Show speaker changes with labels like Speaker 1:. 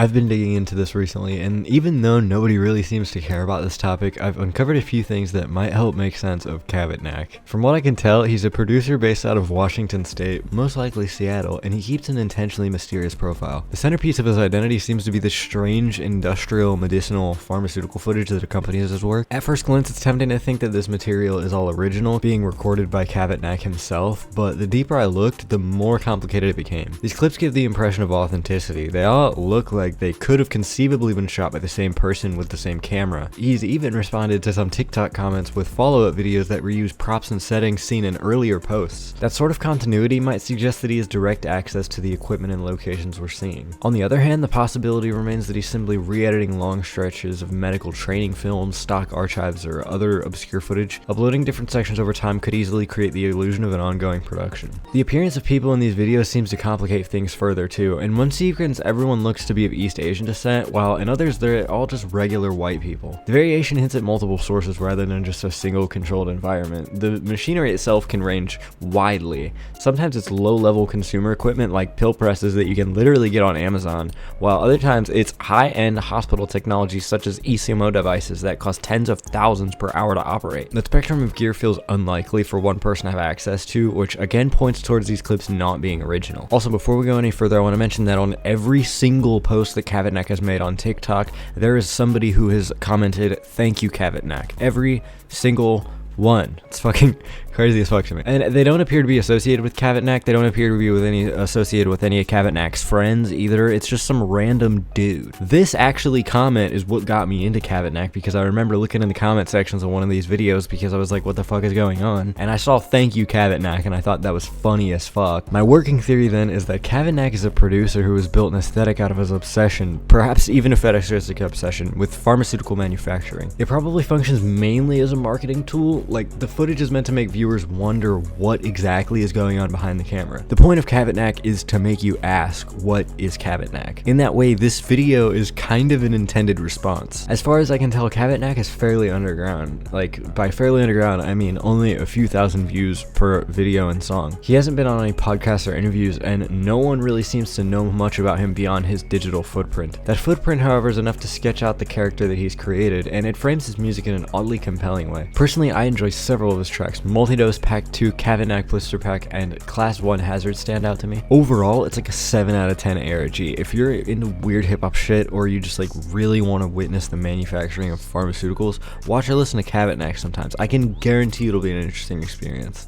Speaker 1: I've been digging into this recently, and even though nobody really seems to care about this topic, I've uncovered a few things that might help make sense of Cavitnak. From what I can tell, he's a producer based out of Washington State, most likely Seattle, and he keeps an intentionally mysterious profile. The centerpiece of his identity seems to be the strange industrial, medicinal, pharmaceutical footage that accompanies his work. At first glance, it's tempting to think that this material is all original, being recorded by Cavitnak himself, but the deeper I looked, the more complicated it became. These clips give the impression of authenticity. They all look like they could have conceivably been shot by the same person with the same camera. He's even responded to some TikTok comments with follow-up videos that reuse props and settings seen in earlier posts. That sort of continuity might suggest that he has direct access to the equipment and locations we're seeing. On the other hand, the possibility remains that he's simply re-editing long stretches of medical training films, stock archives, or other obscure footage. Uploading different sections over time could easily create the illusion of an ongoing production. The appearance of people in these videos seems to complicate things further too. In one sequence, everyone looks to be of East Asian descent, while in others they're all just regular white people. The variation hints at multiple sources rather than just a single controlled environment. The machinery itself can range widely. Sometimes it's low-level consumer equipment like pill presses that you can literally get on Amazon, while other times it's high-end hospital technology such as ECMO devices that cost tens of thousands per hour to operate. The spectrum of gear feels unlikely for one person to have access to, which again points towards these clips not being original. Also, before we go any further, I want to mention that on every single post that Cavitnak has made on TikTok, there is somebody who has commented, "Thank you, Cavitnak." Every single one. It's fucking crazy as fuck to me. And they don't appear to be associated with Cavitnak. They don't appear to be associated with any of Cavitnak's friends either. It's just some random dude. This actually comment is what got me into Cavitnak, because I remember looking in the comment sections of one of these videos because I was like, what the fuck is going on? And I saw "Thank you, Cavitnak," and I thought that was funny as fuck. My working theory then is that Cavitnak is a producer who has built an aesthetic out of his obsession, perhaps even a fetishistic obsession, with pharmaceutical manufacturing. It probably functions mainly as a marketing tool. Like, the footage is meant to make viewers wonder what exactly is going on behind the camera. The point of Cavitnak is to make you ask, what is Cavitnak? In that way, this video is kind of an intended response. As far as I can tell, Cavitnak is fairly underground. Like, by fairly underground, I mean only a few thousand views per video and song. He hasn't been on any podcasts or interviews, and no one really seems to know much about him beyond his digital footprint. That footprint, however, is enough to sketch out the character that he's created, and it frames his music in an oddly compelling way. Personally, I enjoy several of his tracks. Multidose, Pack 2, Cavitnak Blister Pack, and Class 1 Hazard stand out to me. Overall, it's like a 7 out of 10 ARG. If you're into weird hip-hop shit, or you just like really want to witness the manufacturing of pharmaceuticals, watch or listen to Cavitnak sometimes. I can guarantee it'll be an interesting experience.